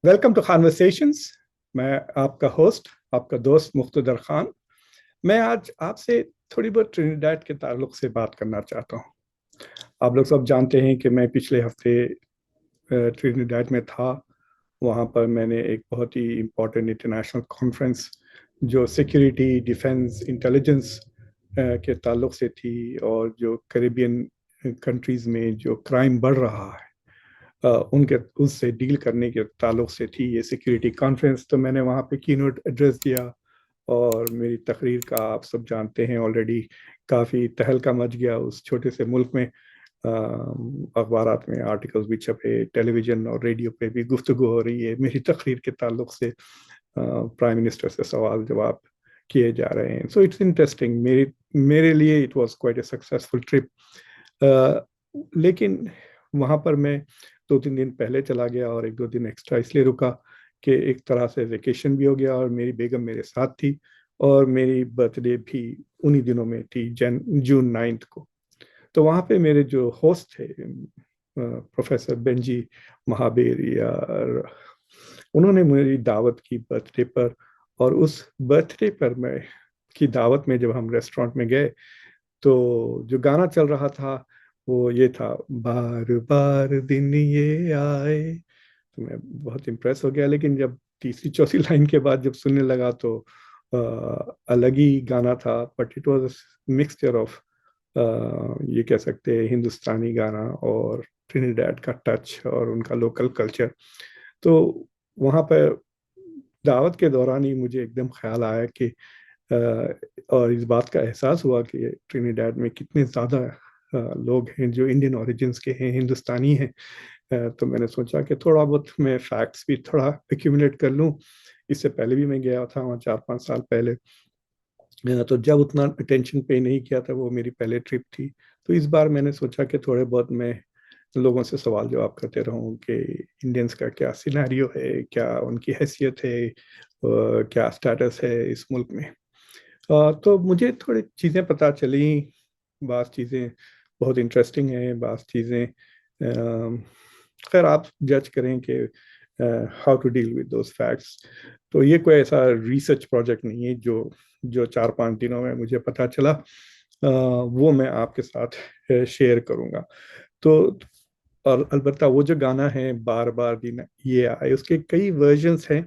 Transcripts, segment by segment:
Welcome to خانورسیشنز. میں آپ کا ہوسٹ، آپ کا دوست مقتدر خان. میں آج آپ سے تھوڑی بہت ٹرینیڈاڈ کے تعلق سے بات کرنا چاہتا ہوں. آپ لوگ سب جانتے ہیں کہ میں پچھلے ہفتے ٹرینیڈاڈ میں تھا. وہاں پر میں نے ایک بہت ہی امپورٹنٹ انٹرنیشنل کانفرنس جو سیکیورٹی، ڈیفنس، انٹیلیجنس کے تعلق سے تھی، اور جو کریبین کنٹریز میں جو کرائم بڑھ رہا ہے ان کے اس سے ڈیل کرنے کے تعلق سے تھی یہ سیکیورٹی کانفرنس. تو میں نے وہاں پہ کی نوٹ ایڈریس دیا، اور میری تقریر کا آپ سب جانتے ہیں آلریڈی کافی تہلکہ مچ گیا اس چھوٹے سے ملک میں. اخبارات میں آرٹیکلز بھی چھپے، ٹیلی ویژن اور ریڈیو پہ بھی گفتگو ہو رہی ہے میری تقریر کے تعلق سے. پرائم منسٹر سے سوال جواب کیے جا رہے ہیں. So it's interesting. میرے لیے it was quite a successful trip. لیکن وہاں پر میں 2-3 دن پہلے چلا گیا، اور 1-2 دن ایکسٹرا اس لیے رکا کہ ایک طرح سے ویکیشن بھی ہو گیا، اور میری بیگم میرے ساتھ تھی، اور میری برتھ ڈے بھی انہی دنوں میں تھی، جون 9 کو. تو وہاں پہ میرے جو ہوسٹ تھے پروفیسر بنجی مہابیر، انہوں نے میری دعوت کی برتھ ڈے پر. اور اس برتھ ڈے پر کی دعوت میں جب ہم ریسٹورینٹ میں گئے تو جو گانا چل رہا تھا وہ یہ تھا، بار بار دن یہ آئے. تو میں بہت امپریس ہو گیا. لیکن جب تیسری چوتھی لائن کے بعد جب سننے لگا تو الگ ہی گانا تھا، but it was mixture of یہ کہہ سکتے ہیں ہندوستانی گانا اور ٹرینیڈاڈ کا ٹچ اور ان کا لوکل کلچر. تو وہاں پہ دعوت کے دوران ہی مجھے ایک دم خیال آیا کہ اور اس بات کا احساس ہوا کہ ٹرینیڈاڈ میں کتنے زیادہ لوگ ہیں جو انڈین اوریجنس کے ہیں، ہندوستانی ہیں. تو میں نے سوچا کہ تھوڑا بہت میں فیکٹس بھی تھوڑا ایکیومولیٹ کر لوں. اس سے پہلے بھی میں گیا تھا وہاں 4-5 سال پہلے، تو جب اتنا اٹینشن پے نہیں کیا تھا، وہ میری پہلے ٹرپ تھی. تو اس بار میں نے سوچا کہ تھوڑے بہت میں لوگوں سے سوال جواب کرتے رہوں کہ انڈینس کا کیا سینیریو ہے، کیا ان کی حیثیت ہے، کیا اسٹیٹس ہے اس ملک میں. تو مجھے تھوڑی چیزیں پتہ چلیں. بعض چیزیں بہت انٹرسٹنگ ہیں، بعض چیزیں خیر آپ جج کریں کہ how to deal with those facts. تو یہ کوئی ایسا ریسرچ پروجیکٹ نہیں ہے. جو 4-5 دنوں میں مجھے پتہ چلا وہ میں آپ کے ساتھ شیئر کروں گا. تو اور البتہ وہ جو گانا ہے بار بار دن یہ آئے، اس کے کئی ورژنس ہیں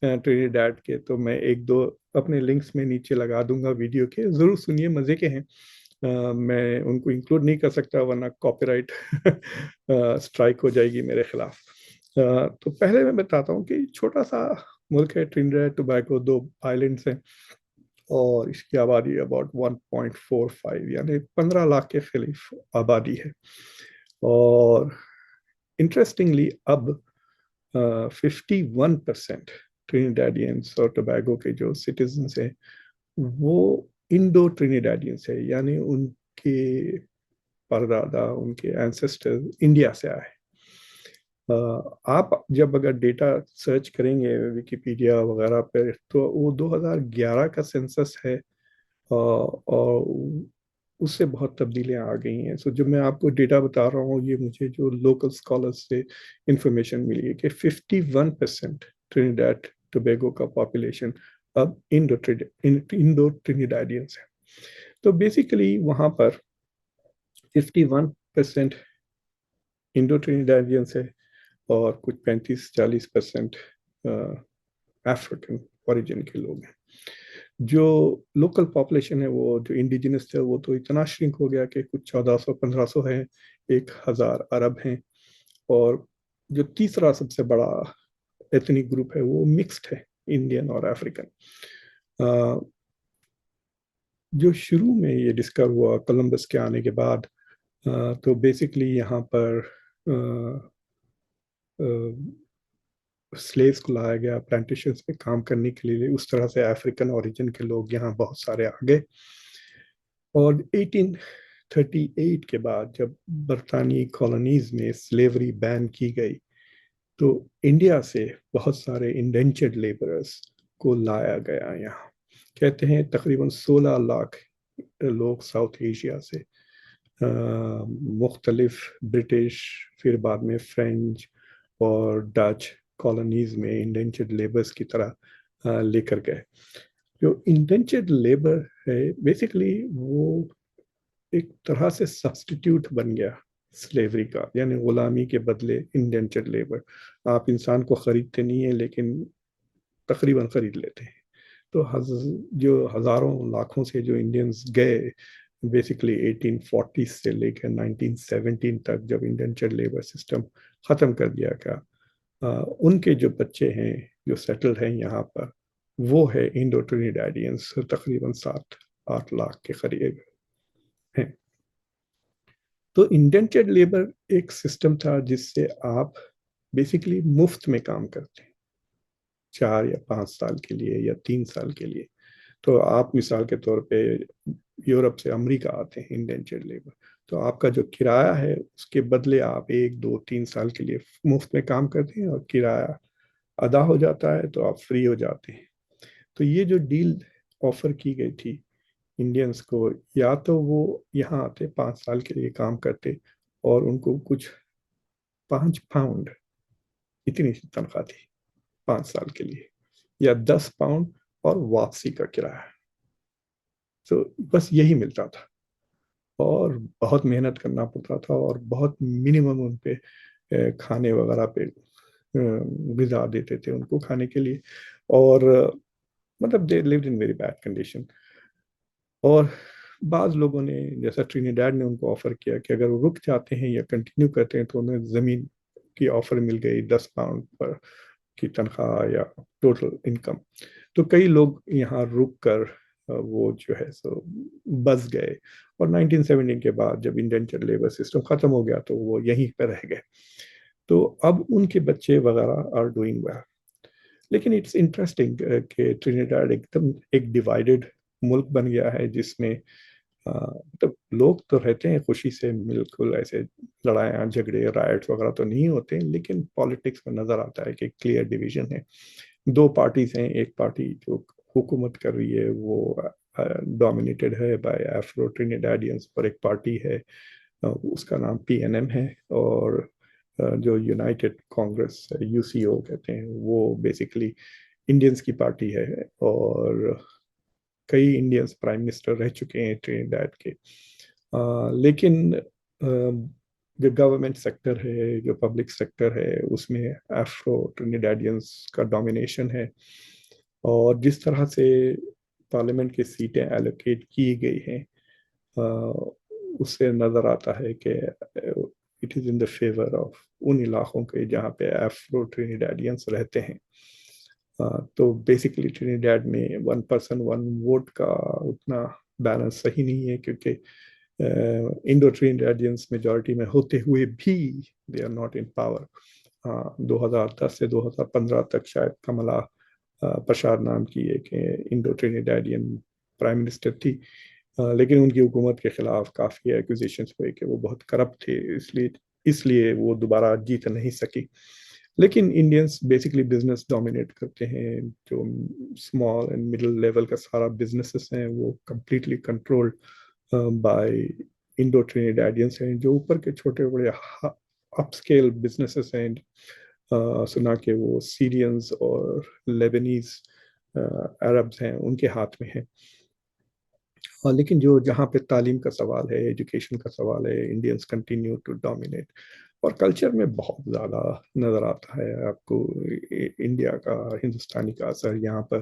ٹرینیڈاڈ کے. تو میں 1-2 اپنے لنکس میں نیچے لگا دوں گا ویڈیو کے، ضرور سنیے، مزے کے ہیں. میں ان کو انکلوڈ نہیں کر سکتا ورنہ کاپی رائٹ اسٹرائک ہو جائے گی میرے خلاف. تو پہلے میں بتاتا ہوں کہ چھوٹا سا ملک ہے ٹرینیڈاڈ ٹوباگو، 2 آئلینڈس ہیں، اور اس کی آبادی اباؤٹ 1.45 یعنی 15 لاکھ کے قریب آبادی ہے. اور انٹرسٹنگلی اب 51% ٹرینیڈاڈینس اور ٹوباگو کے جو سٹیزنس ہیں وہ انڈو ٹرینیڈاڈینس ہے، یعنی ان کے پردادا، ان کے اینسسٹر انڈیا سے آئے. آپ جب اگر ڈیٹا سرچ کریں گے ویکیپیڈیا وغیرہ پہ تو وہ 2011 کا سینسس ہے، اور اس سے بہت تبدیلیاں آ گئی ہیں. سو جو میں آپ کو ڈیٹا بتا رہا ہوں یہ مجھے جو لوکل اسکالرس سے انفارمیشن ملی ہے کہ 51% ٹرینیڈاڈ ٹوبیگو کا پاپولیشن اب انڈو ٹرینیڈاڈینس ہے. تو بیسیکلی وہاں پر 51% انڈو ٹرینیڈاڈینس ہے، اور کچھ 35-40% افریقن اوریجن کے لوگ ہیں. جو لوکل پاپولیشن ہے وہ جو انڈیجنس ہے وہ تو اتنا شرنک ہو گیا کہ کچھ 1400-1500 ہیں، 1000 عرب ہیں. اور جو تیسرا سب سے بڑا ایتھنک گروپ ہے وہ مکسڈ ہے، انڈین اور افریقن. جو شروع میں یہ ڈسکور ہوا کولمبس کے آنے کے بعد، تو بیسکلی یہاں پر سلیوز کو لایا گیا پلانٹیشنز پہ کام کرنے کے لیے. اس طرح سے افریقن اوریجن کے لوگ یہاں بہت سارے آ گئے. اور 1838 کے بعد جب برطانوی کالونیز میں سلیوری بین کی گئی تو انڈیا سے بہت سارے انڈینچرڈ لیبررز کو لایا گیا یہاں. کہتے ہیں تقریباً 16 لاکھ لوگ ساؤتھ ایشیا سے، مختلف برٹش، پھر بعد میں فرینچ اور ڈچ کالونیز میں انڈینچرڈ لیبرز کی طرح لے کر گئے. جو انڈینچرڈ لیبر ہے بیسیکلی وہ ایک طرح سے سبسٹیٹیوٹ بن گیا سلیوری کا, یعنی غلامی کے بدلے انڈینچرڈ لیبر. آپ انسان کو خریدتے نہیں ہیں لیکن تقریباً خرید لیتے ہیں. تو جو ہزاروں لاکھوں سے جو انڈینز گئے بیسیکلی 1840 سے لے کے 1917 تک, جب انڈینچرڈ لیبر سسٹم ختم کر دیا گیا, ان کے جو بچے ہیں جو سیٹلڈ ہیں یہاں پر, وہ ہے انڈو ٹرینیڈیڈینس, تقریباً 7-8 لاکھ کے قریب ہیں. تو انڈینچرڈ لیبر ایک سسٹم تھا جس سے آپ بیسیکلی مفت میں کام کرتے ہیں 4 یا 5 سال کے لیے یا 3 سال کے لیے. تو آپ مثال کے طور پہ یورپ سے امریکہ آتے ہیں انڈینچرڈ لیبر, تو آپ کا جو کرایہ ہے اس کے بدلے آپ 1-2-3 سال کے لیے مفت میں کام کرتے ہیں, اور کرایہ ادا ہو جاتا ہے تو آپ فری ہو جاتے ہیں. تو یہ جو ڈیل آفر کی گئی تھی انڈینس کو, یا تو وہ یہاں آتے 5 سال کے لیے کام کرتے اور ان کو کچھ 5 پاؤنڈ اتنی تنخواہ تھی 5 سال کے لیے, یا 10 پاؤنڈ اور واپسی کا کرایہ. تو بس یہی ملتا تھا, اور بہت محنت کرنا پڑتا تھا, اور بہت منیمم ان پہ کھانے وغیرہ پہ غذا دیتے تھے ان کو کھانے کے لیے, اور مطلب they lived in very bad condition. اور بعض لوگوں نے جیسا ٹرینیڈیڈ نے ان کو آفر کیا کہ اگر وہ رک جاتے ہیں یا کنٹینیو کرتے ہیں تو انہیں زمین کی آفر مل گئی 10 پاؤنڈ پر کی تنخواہ یا ٹوٹل انکم. تو کئی لوگ یہاں رک کر وہ جو ہے سو بس گئے, اور 1917 کے بعد جب انڈینچرڈ لیبر سسٹم ختم ہو گیا تو وہ یہیں پہ رہ گئے. تو اب ان کے بچے وغیرہ آر ڈوئنگ ویل. لیکن اٹس انٹرسٹنگ کہ ٹرینیڈاڈ ایک دم ایک ڈیوائیڈڈ ملک بن گیا ہے, جس میں مطلب لوگ تو رہتے ہیں خوشی سے, بالکل ایسے لڑائیاں جھگڑے رائٹس وغیرہ تو نہیں ہوتے, لیکن پالیٹکس میں نظر آتا ہے کہ کلیئر ڈیویژن ہے. 2 پارٹیز ہیں, ایک پارٹی جو حکومت کر رہی ہے وہ ڈومینیٹڈ ہے بائی ایفرو ٹرینیڈیڈینس, اور ایک پارٹی ہے اس کا نام PNM ہے, اور جو یونائٹڈ کانگریس UCO کہتے ہیں وہ بیسیکلی انڈینس کی پارٹی ہے, اور کئی انڈینس پرائم منسٹر رہ چکے ہیں ٹرینیڈاڈ کے. لیکن جو گورنمنٹ سیکٹر ہے, جو پبلک سیکٹر ہے, اس میں ایفرو ٹرینیڈیڈینس کا ڈومینیشن ہے. اور جس طرح سے پارلیمنٹ کی سیٹیں ایلوکیٹ کی گئی ہیں اس سے نظر آتا ہے کہ it is in the favour of ان علاقوں کے جہاں پہ ایفرو ٹرینیڈیڈینس رہتے ہیں. تو بیسیکلی ٹرینیڈاڈ میں 1 پرسن 1 ووٹ کا اتنا بیلنس صحیح نہیں ہے, کیونکہ انڈو ٹرینیڈیڈینس میجورٹی میں ہوتے ہوئے بھی they are not in power. 2010 سے 2015 تک شاید کملا پرشاد نام کی ایک انڈو ٹرینیڈیڈین پرائم منسٹر تھی, لیکن ان کی حکومت کے خلاف کافی ایکوزیشنز ہوئے کہ وہ بہت کرپٹ تھے, اس لیے وہ دوبارہ جیت نہیں سکی. لیکن انڈینس بیسیکلی بزنس ڈومینیٹ کرتے ہیں, جو اسمال اینڈ مڈل لیول کا سارا بزنسز ہیں وہ کمپلیٹلی کنٹرولڈ بائی انڈو ٹرینیڈیڈینس ہیں. جو اوپر کے چھوٹے بڑے اپ اسکیل بزنسز ہیں, سنا کہ وہ سیرینز اور لیبنیز عربز ہیں, ان کے ہاتھ میں ہیں. لیکن جہاں پہ تعلیم کا سوال ہے, ایجوکیشن کا سوال ہے, انڈینس کنٹینیو ٹو ڈومینیٹ. اور کلچر میں بہت زیادہ نظر آتا ہے آپ کو انڈیا کا, ہندوستانی کا اثر. یہاں پر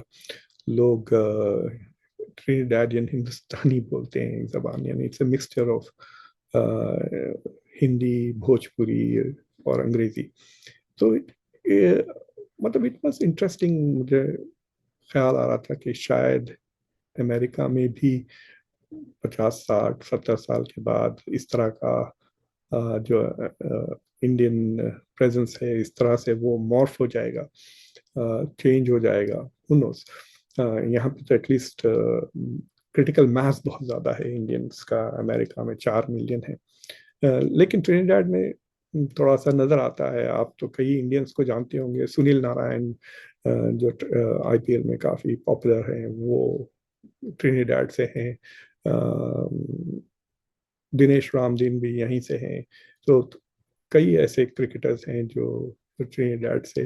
لوگ ٹرینیڈیڈین ہندوستانی بولتے ہیں زبان, یعنی it's a mixture of Hindi, Bhojpuri اور انگریزی. تو مطلب اٹ واز انٹرسٹنگ. مجھے خیال آ رہا تھا کہ شاید امریکہ میں بھی 50-60-70 سال کے بعد اس طرح کا جو انڈین پریزنس ہے اس طرح سے وہ مورف ہو جائے گا, چینج ہو جائے گا. who knows. یہاں پہ تو ایٹ لیسٹ کرٹیکل ماس بہت زیادہ ہے انڈینس کا, امریکہ میں 4 ملین ہے. لیکن ٹرینیڈاڈ میں تھوڑا سا نظر آتا ہے, آپ تو کئی انڈینس کو جانتے ہوں گے. سنیل نارائن جو IPL میں کافی پاپولر ہیں وہ ٹرینیڈاڈ سے ہیں, دنیش رام دین بھی یہیں سے ہیں. تو کئی ایسے کرکٹرز ہیں جو ٹرینیڈاڈ سے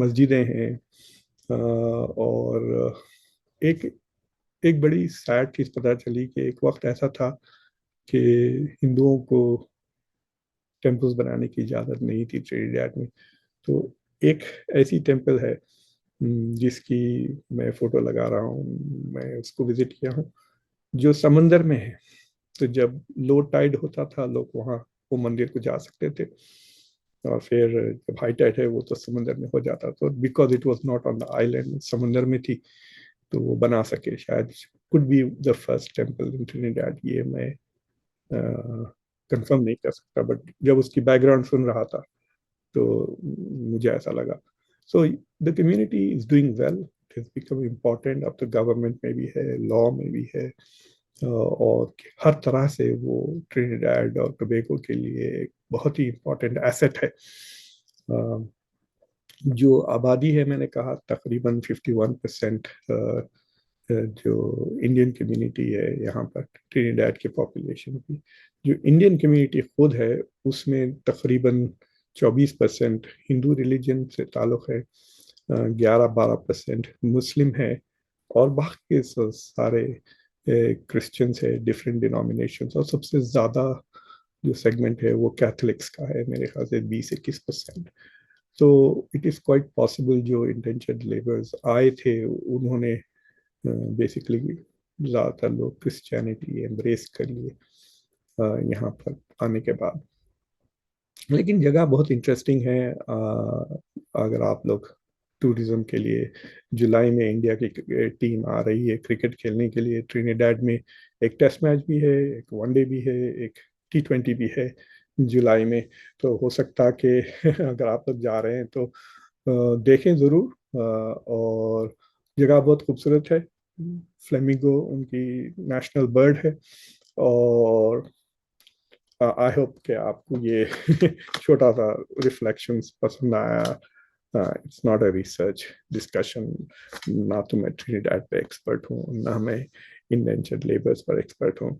مسجدیں ہیں. اور ایک ایک بڑی سیڈ چیز پتہ چلی کہ ایک وقت ایسا تھا کہ ہندوؤں کو ٹیمپلز بنانے کی اجازت نہیں تھی ٹرینیڈاڈ میں. تو ایک ایسی ٹیمپل ہے جس کی میں فوٹو لگا رہا ہوں, میں اس کو وزٹ کیا ہوں, جو سمندر میں ہے. تو جب لو ٹائیڈ ہوتا تھا لوگ وہاں وہ مندر کو جا سکتے تھے, اور پھر جب ہائی ٹائیڈ ہے وہ تو سمندر میں ہو جاتا. تو because it was not on the island, سمندر میں تھی, تو وہ بنا سکے شاید. could be the first temple in Trinidad. یہ میں کنفرم نہیں کر سکتا, بٹ جب اس کی بیک گراؤنڈ سن رہا تھا تو مجھے ایسا لگا. So the community is doing well, it has become important. اب تو گورنمنٹ میں بھی ہے, لا میں بھی ہے, اور ہر طرح سے وہ ٹرینیڈاڈ اور ٹوبیگو کے لیے ایک بہت ہی امپورٹنٹ ایسٹ ہے. جو آبادی ہے, میں نے کہا تقریباً 51% جو انڈین کمیونٹی ہے یہاں پر ٹرینیڈاڈ کی پاپولیشن کی. جو انڈین کمیونٹی خود ہے اس میں تقریباً 24% ہندو ریلیجن سے تعلق ہے, 11-12% مسلم ہے, اور باقی سارے کرسچنس ہے, ڈفرینٹ ڈینومینیشنس. اور سب سے زیادہ جو سیگمنٹ ہے وہ کیتھولکس کا ہے, میرے خیال سے 20-21%. تو اٹ از کوائٹ پاسبل جو انڈینچرڈ لیبرز آئے تھے انہوں نے بیسکلی زیادہ تر لوگ کرسچینٹی ایمبریس کر لیے یہاں پر آنے کے بعد. لیکن جگہ بہت انٹرسٹنگ ہے. اگر آپ لوگ ٹورزم کے لیے, جولائی میں انڈیا کی ٹیم آ رہی ہے کرکٹ کھیلنے کے لیے ٹرینیڈاڈ میں. ایک ٹیسٹ میچ بھی ہے, ایک ون ڈے بھی ہے, ایک T20 بھی ہے جولائی میں. تو ہو سکتا کہ اگر آپ لوگ جا رہے ہیں تو دیکھیں ضرور. اور جگہ بہت خوبصورت ہے. فلیمنگو ان کی نیشنل برڈ ہے. اور آئی ہوپ کہ آپ کو یہ چھوٹا سا ریفلیکشنز پسند آیا. It's not a research discussion. نہ تو میں ٹرینیڈاڈ پہ ایکسپرٹ ہوں, نہ میں انڈینچرڈ لیبرز پر ایکسپرٹ ہوں,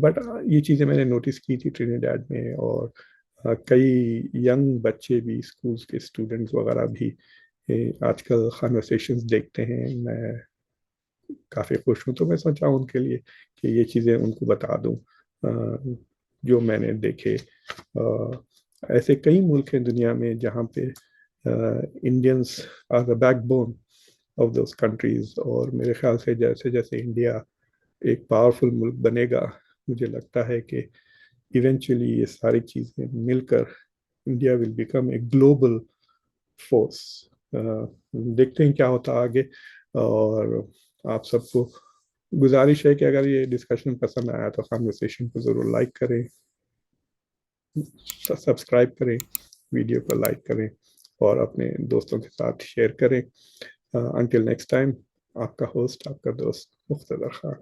بٹ یہ چیزیں میں نے نوٹس کی تھی ٹرینیڈاڈ میں. اور کئی ینگ بچے بھی, اسکولس کے اسٹوڈنٹس وغیرہ بھی آج کل خانورسیشنز دیکھتے ہیں. میں کافی خوش ہوں, تو میں سوچا ان کے لیے کہ یہ چیزیں ان کو بتا دوں جو میں نے دیکھے. ایسے کئی ملک ہیں دنیا میں جہاں پہ Indians are the backbone of those countries. اور میرے خیال سے جیسے جیسے انڈیا ایک پاورفل ملک بنے گا, مجھے لگتا ہے کہ ایونچولی یہ ساری چیزیں مل کر India will become a global force. دیکھتے ہیں کیا ہوتا آگے. اور آپ سب کو گزارش ہے کہ اگر یہ ڈسکشن پسند آیا تو خانورسیشن کو ضرور لائک کریں, سبسکرائب کریں, ویڈیو کو لائک کریں, اور اپنے دوستوں کے ساتھ شیئر کریں. انٹل نیکسٹ ٹائم, آپ کا ہوسٹ, آپ کا دوست مقتدر خان.